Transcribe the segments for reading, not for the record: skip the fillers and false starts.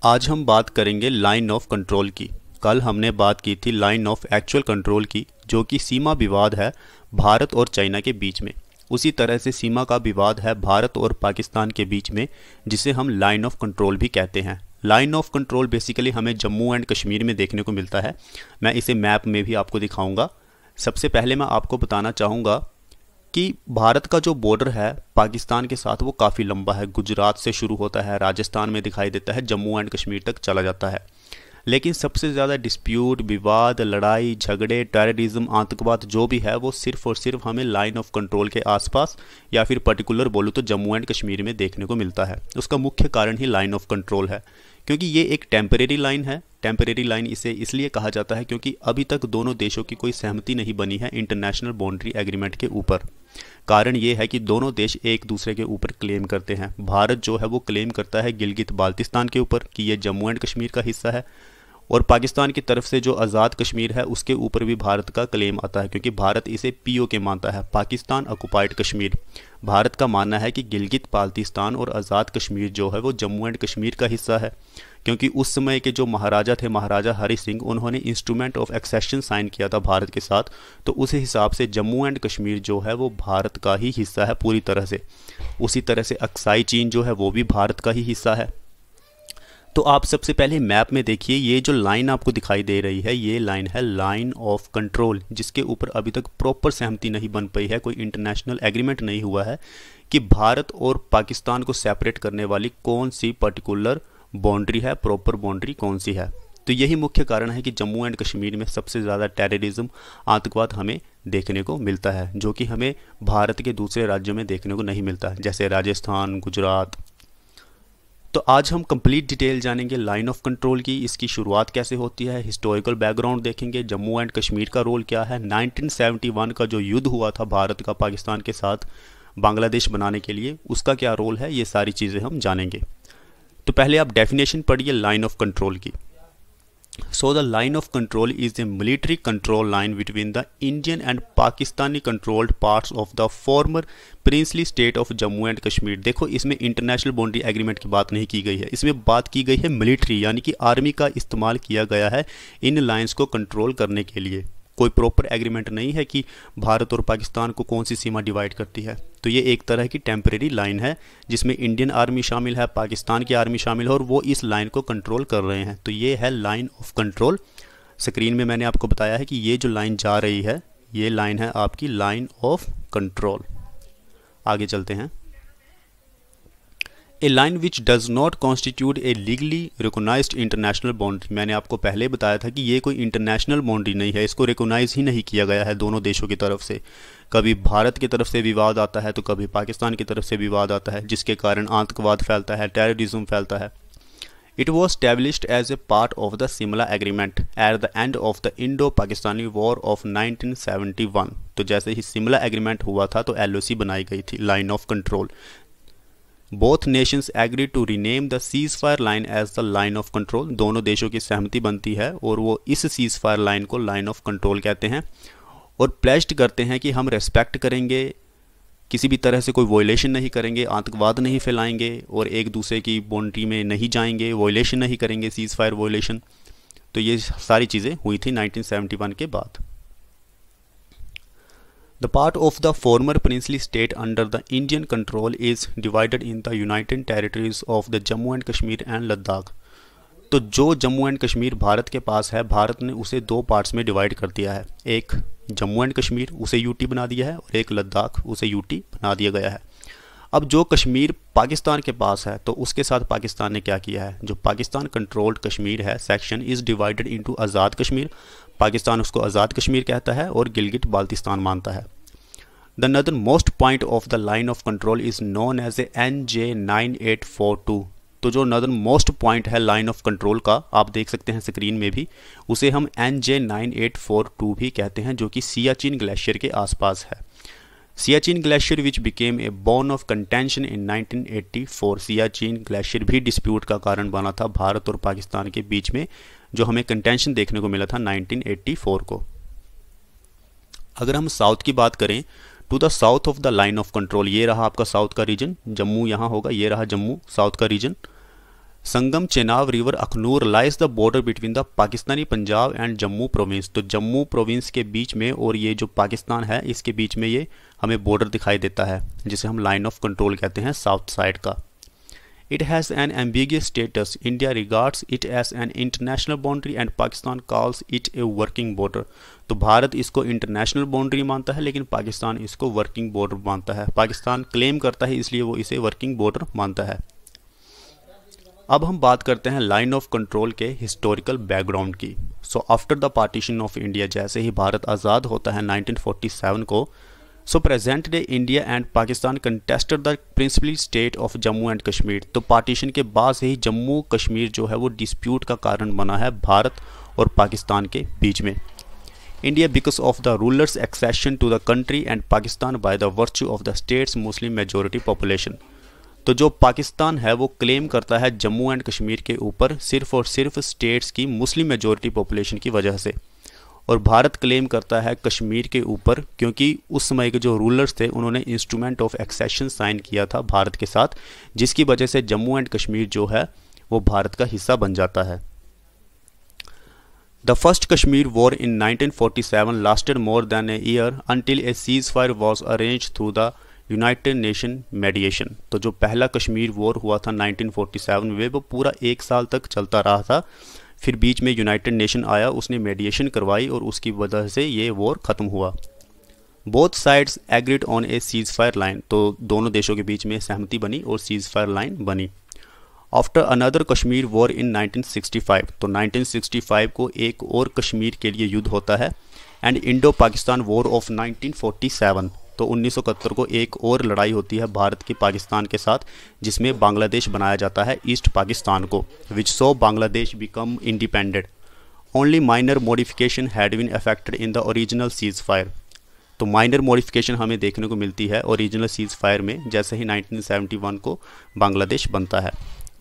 आज हम बात करेंगे लाइन ऑफ कंट्रोल की। कल हमने बात की थी लाइन ऑफ एक्चुअल कंट्रोल की, जो कि सीमा विवाद है भारत और चाइना के बीच में। उसी तरह से सीमा का विवाद है भारत और पाकिस्तान के बीच में, जिसे हम लाइन ऑफ कंट्रोल भी कहते हैं। लाइन ऑफ कंट्रोल बेसिकली हमें जम्मू एंड कश्मीर में देखने को मिलता है। मैं इसे मैप में भी आपको दिखाऊंगा। सबसे पहले मैं आपको बताना चाहूँगा कि भारत का जो बॉर्डर है पाकिस्तान के साथ वो काफ़ी लंबा है। गुजरात से शुरू होता है, राजस्थान में दिखाई देता है, जम्मू एंड कश्मीर तक चला जाता है। लेकिन सबसे ज़्यादा डिस्प्यूट, विवाद, लड़ाई झगड़े, टेररिज्म, आतंकवाद जो भी है वो सिर्फ और सिर्फ हमें लाइन ऑफ कंट्रोल के आसपास या फिर पर्टिकुलर बोलूँ तो जम्मू एंड कश्मीर में देखने को मिलता है। उसका मुख्य कारण ही लाइन ऑफ कंट्रोल है, क्योंकि ये एक टेम्परेरी लाइन है। टेम्परेरी लाइन इसे इसलिए कहा जाता है क्योंकि अभी तक दोनों देशों की कोई सहमति नहीं बनी है इंटरनेशनल बाउंड्री एग्रीमेंट के ऊपर। कारण ये है कि दोनों देश एक दूसरे के ऊपर क्लेम करते हैं। भारत जो है वो क्लेम करता है गिलगित बाल्टिस्तान के ऊपर कि ये जम्मू एंड कश्मीर का हिस्सा है, और पाकिस्तान की तरफ से जो आज़ाद कश्मीर है उसके ऊपर भी भारत का क्लेम आता है, क्योंकि भारत इसे पीओके मानता है, पाकिस्तान ऑक्युपाइड कश्मीर। भारत का मानना है कि गिलगित बाल्टिस्तान और आज़ाद कश्मीर जो है वो जम्मू एंड कश्मीर का हिस्सा है, क्योंकि उस समय के जो महाराजा थे, महाराजा हरि सिंह, उन्होंने इंस्ट्रूमेंट ऑफ एक्सेशन साइन किया था भारत के साथ। तो उस हिसाब से जम्मू एंड कश्मीर जो है वो भारत का ही हिस्सा है पूरी तरह से। उसी तरह से अक्साई चीन जो है वो भी भारत का ही हिस्सा है। तो आप सबसे पहले मैप में देखिए, ये जो लाइन आपको दिखाई दे रही है ये लाइन है लाइन ऑफ कंट्रोल, जिसके ऊपर अभी तक प्रॉपर सहमति नहीं बन पाई है, कोई इंटरनेशनल एग्रीमेंट नहीं हुआ है कि भारत और पाकिस्तान को सेपरेट करने वाली कौन सी पर्टिकुलर बाउंड्री है, प्रॉपर बाउंड्री कौन सी है। तो यही मुख्य कारण है कि जम्मू एंड कश्मीर में सबसे ज़्यादा टेररिज्म, आतंकवाद हमें देखने को मिलता है, जो कि हमें भारत के दूसरे राज्यों में देखने को नहीं मिलता, जैसे राजस्थान, गुजरात। तो आज हम कंप्लीट डिटेल जानेंगे लाइन ऑफ कंट्रोल की, इसकी शुरुआत कैसे होती है, हिस्टोरिकल बैकग्राउंड देखेंगे, जम्मू एंड कश्मीर का रोल क्या है, 1971 का जो युद्ध हुआ था भारत का पाकिस्तान के साथ बांग्लादेश बनाने के लिए, उसका क्या रोल है, ये सारी चीज़ें हम जानेंगे। तो पहले आप डेफिनेशन पढ़िए लाइन ऑफ कंट्रोल की। So the line of control is a military control line between the Indian and Pakistani controlled parts of the former princely state of Jammu and Kashmir। देखो इसमें इंटरनेशनल बाउंड्री एग्रीमेंट की बात नहीं की गई है, इसमें बात की गई है मिलिट्री, यानी कि आर्मी का इस्तेमाल किया गया है इन लाइंस को कंट्रोल करने के लिए। कोई प्रॉपर एग्रीमेंट नहीं है कि भारत और पाकिस्तान को कौन सी सीमा डिवाइड करती है। तो ये एक तरह की टेम्परेरी लाइन है जिसमें इंडियन आर्मी शामिल है, पाकिस्तान की आर्मी शामिल है, और वो इस लाइन को कंट्रोल कर रहे हैं। तो ये है लाइन ऑफ कंट्रोल। स्क्रीन में मैंने आपको बताया है कि ये जो लाइन जा रही है ये लाइन है आपकी लाइन ऑफ कंट्रोल। आगे चलते हैं। A line which does not constitute a legally recognised international boundary. मैंने आपको पहले बताया था कि ये कोई इंटरनेशनल बाउंड्री नहीं है, इसको रिकोगनाइज ही नहीं किया गया है दोनों देशों की तरफ से। कभी भारत की तरफ से विवाद आता है तो कभी पाकिस्तान की तरफ से विवाद आता है, जिसके कारण आतंकवाद फैलता है, टेररिज्म फैलता है। It was established as a part of the Shimla agreement at the end of the Indo Pakistani war of 1971। तो जैसे ही शिमला एग्रीमेंट हुआ था तो LOC बनाई गई थी line of control. Both nations agree to rename the ceasefire line as the line of control. दोनों देशों की सहमति बनती है और वो इस सीज फायर लाइन को लाइन ऑफ कंट्रोल कहते हैं, और प्लेज्ड करते हैं कि हम रेस्पेक्ट करेंगे, किसी भी तरह से कोई वॉयलेशन नहीं करेंगे, आतंकवाद नहीं फैलाएंगे और एक दूसरे की बाउंड्री में नहीं जाएंगे, वॉयलेशन नहीं करेंगे, सीज फायर वॉयलेशन। तो ये सारी चीज़ें हुई थी 1971 के बाद। The part of the former princely state under the Indian control is divided in the United Territories of the Jammu and Kashmir and Ladakh। तो जो जम्मू एंड कश्मीर भारत के पास है, भारत ने उसे दो पार्ट्स में डिवाइड कर दिया है। एक जम्मू एंड कश्मीर, उसे UT बना दिया है, और एक लद्दाख, उसे UT बना दिया गया है। अब जो कश्मीर पाकिस्तान के पास है तो उसके साथ पाकिस्तान ने क्या किया है, जो पाकिस्तान कंट्रोल्ड कश्मीर है section is divided into Azad Kashmir. Pakistan उसको आज़ाद कश्मीर कहता है और गिलगित बाल्टिस्तान मानता है। The northernmost point of the line of control is known as a NJ9842। तो जो नदर्न मोस्ट पॉइंट है लाइन ऑफ कंट्रोल का, आप देख सकते हैं स्क्रीन में भी, उसे हम NJ9842 भी कहते हैं, जो कि सियाचिन ग्लेशियर के आसपास है। Siachen glacier which became a bone of contention in 1984। Siachen glacier भी डिस्प्यूट का कारण बना था भारत और पाकिस्तान के बीच में, जो हमें कंटेंशन देखने को मिला था 1984 को। अगर हम साउथ की बात करें, to the south of the line of control, ये रहा आपका साउथ का रीजन, जम्मू यहाँ होगा, ये रहा जम्मू साउथ का region. Sangam Chenab river Akhnoor lies the border between the Pakistani Punjab and Jammu province. तो जम्मू प्रोविंस के बीच में और ये जो पाकिस्तान है इसके बीच में ये हमें बॉर्डर दिखाई देता है, जिसे हम लाइन ऑफ कंट्रोल कहते हैं साउथ साइड का। It has an ambiguous status, India regards it as an international boundary and Pakistan calls it a working border. तो भारत इसको इंटरनेशनल बाउंड्री मानता है लेकिन पाकिस्तान इसको वर्किंग बॉर्डर मानता है। पाकिस्तान क्लेम करता है इसलिए वो इसे वर्किंग बॉर्डर मानता है। अब हम बात करते हैं लाइन ऑफ कंट्रोल के हिस्टोरिकल बैकग्राउंड की। So after the partition of India, जैसे ही भारत आज़ाद होता है 1947 को, so present day India and Pakistan contested the principal state of Jammu and Kashmir. तो पार्टीशन के बाद से ही जम्मू कश्मीर जो है वो डिस्प्यूट का कारण बना है भारत और पाकिस्तान के बीच में। India because of the rulers accession to the country and Pakistan by the virtue of the states Muslim majority population. तो जो पाकिस्तान है वो क्लेम करता है जम्मू एंड कश्मीर के ऊपर सिर्फ और सिर्फ स्टेट्स की मुस्लिम मेजोरिटी पॉपुलेशन की वजह से, और भारत क्लेम करता है कश्मीर के ऊपर क्योंकि उस समय के जो रूलर्स थे उन्होंने इंस्ट्रूमेंट ऑफ एक्सेशन साइन किया था भारत के साथ, जिसकी वजह से जम्मू एंड कश्मीर जो है वो भारत का हिस्सा बन जाता है। The first Kashmir war in 1947 lasted more than a year until A cease fire was arrange through the United nation मेडिएशन। तो जो पहला कश्मीर वॉर हुआ था 1947 में वो पूरा 1 साल तक चलता रहा था। फिर बीच में यूनाइटेड नेशन आया, उसने मेडिएशन करवाई और उसकी वजह से ये वॉर ख़त्म हुआ। Both sides agreed on A cease fire line. तो दोनों देशों के बीच में सहमति बनी और सीज फायर लाइन बनी। After another Kashmir war in 1965, तो 1965 को एक और कश्मीर के लिए युद्ध होता है। And Indo Pakistan war of 1947, तो 1971 को एक और लड़ाई होती है भारत की पाकिस्तान के साथ, जिसमें बांग्लादेश बनाया जाता है ईस्ट पाकिस्तान को, which so Bangladesh become independent. Only minor modification had been affected in the original ceasefire. तो माइनर मॉडिफिकेशन हमें देखने को मिलती है ओरिजिनल सीज फायर में, जैसे ही 1971 को बांग्लादेश बनता है।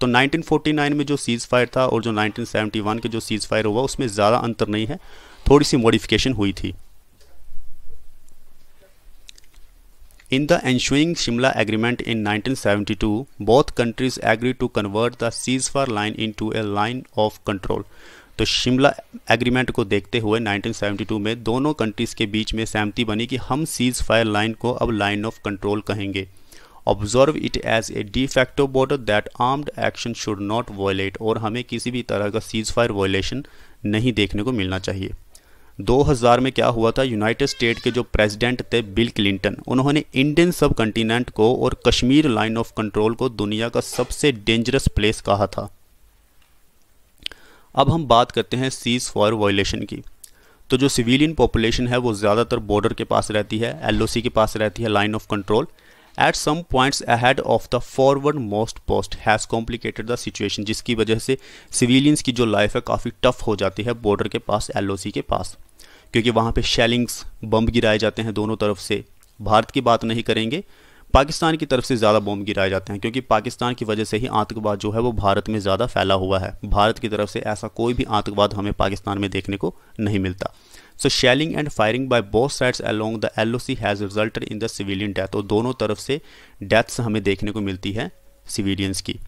तो 1949 में जो सीज फायर था और जो 1971 के जो सीज फायर हुआ उसमें ज़्यादा अंतर नहीं है, थोड़ी सी मॉडिफिकेशन हुई थी। In the ensuing Shimla Agreement in 1972, both countries agreed to convert the ceasefire line into a line of control. तो शिमला एग्रीमेंट को देखते हुए 1972 में दोनों कंट्रीज़ के बीच में सहमति बनी कि हम सीज फायर लाइन को अब लाइन ऑफ कंट्रोल कहेंगे। Observe it as a de facto border that armed action should not violate, और हमें किसी भी तरह का सीज फायर वायलेशन नहीं देखने को मिलना चाहिए। 2000 में क्या हुआ था, यूनाइटेड स्टेट के जो प्रेसिडेंट थे बिल क्लिंटन, उन्होंने इंडियन सब कंटिनेंट को और कश्मीर लाइन ऑफ कंट्रोल को दुनिया का सबसे डेंजरस प्लेस कहा था। अब हम बात करते हैं सीज फायर वायलेशन की। तो जो सिविलियन पॉपुलेशन है वो ज़्यादातर बॉर्डर के पास रहती है, एलओसी के पास रहती है line of control. At some points ahead of the forward most post has complicated the situation, जिसकी वजह से सिविलियंस की जो लाइफ है काफ़ी टफ हो जाती है बॉर्डर के पास, एलओसी के पास, क्योंकि वहाँ पे शेलिंग्स बम गिराए जाते हैं दोनों तरफ से। भारत की बात नहीं करेंगे, पाकिस्तान की तरफ से ज़्यादा बम गिराए जाते हैं, क्योंकि पाकिस्तान की वजह से ही आतंकवाद जो है वो भारत में ज़्यादा फैला हुआ है। भारत की तरफ से ऐसा कोई भी आतंकवाद हमें पाकिस्तान में देखने को नहीं मिलता। So shelling and firing by both sides along the LOC has resulted in the civilian death, और दोनों तरफ से डेथ्स हमें देखने को मिलती है सिविलियंस की।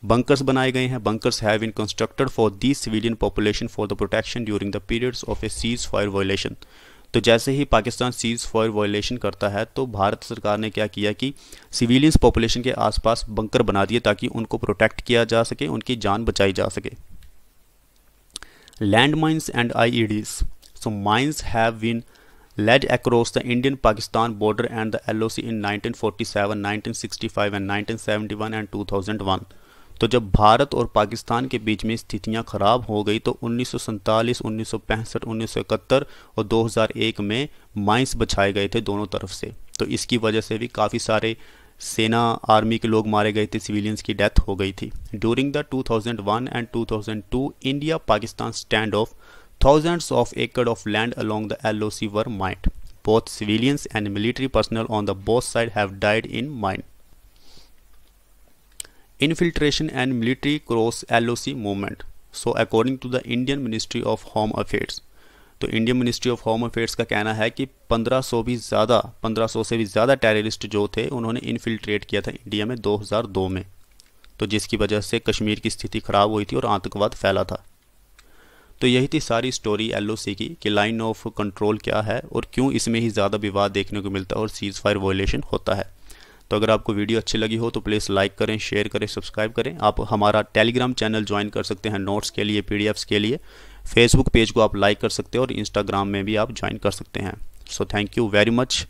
बंकर्स बनाए गए हैं, bunkers have been constructed for the civilian population for the protection during the periods of a cease fire violation. तो जैसे ही पाकिस्तान सीज फायर वायलेशन करता है तो भारत सरकार ने क्या किया कि सिविलियंस पॉपुलेशन के आसपास बंकर बना दिए ताकि उनको प्रोटेक्ट किया जा सके, उनकी जान बचाई जा सके। Land mines and IEDs, so mines have been led across the Indian-Pakistan border and the LOC in 1947, 1965 and 1971 and 2001। तो जब भारत और पाकिस्तान के बीच में स्थितियां खराब हो गई तो 1947, 1965, 1971 और 2001 में माइंस बछाए गए थे दोनों तरफ से। तो इसकी वजह से भी काफ़ी सारे सेना आर्मी के लोग मारे गए थे, सिविलियंस की डेथ हो गई थी। During the 2001 and 2002 India Pakistan stand of thousands of acres of land along the LOC were mined. Both civilians and military personnel on the both sides have died in mine. Infiltration and military cross LOC movement. So according to the Indian Ministry of Home Affairs, तो Indian ministry of home affairs का कहना है कि 1500 से भी ज़्यादा terrorist जो थे उन्होंने इन्फिल्ट्रेट किया था इंडिया में 2002 में। तो जिसकी वजह से कश्मीर की स्थिति ख़राब हुई थी और आतंकवाद फैला था। तो यही थी सारी स्टोरी LOC की कि लाइन ऑफ कंट्रोल क्या है और क्यों इसमें ही ज़्यादा विवाद देखने को मिलता है और सीज़ फायर वायलेशन होता है। तो अगर आपको वीडियो अच्छी लगी हो तो प्लीज़ लाइक करें, शेयर करें, सब्सक्राइब करें। आप हमारा टेलीग्राम चैनल ज्वाइन कर सकते हैं नोट्स के लिए, PDFs के लिए। फेसबुक पेज को आप लाइक कर सकते हैं और इंस्टाग्राम में भी आप ज्वाइन कर सकते हैं। So thank you very much.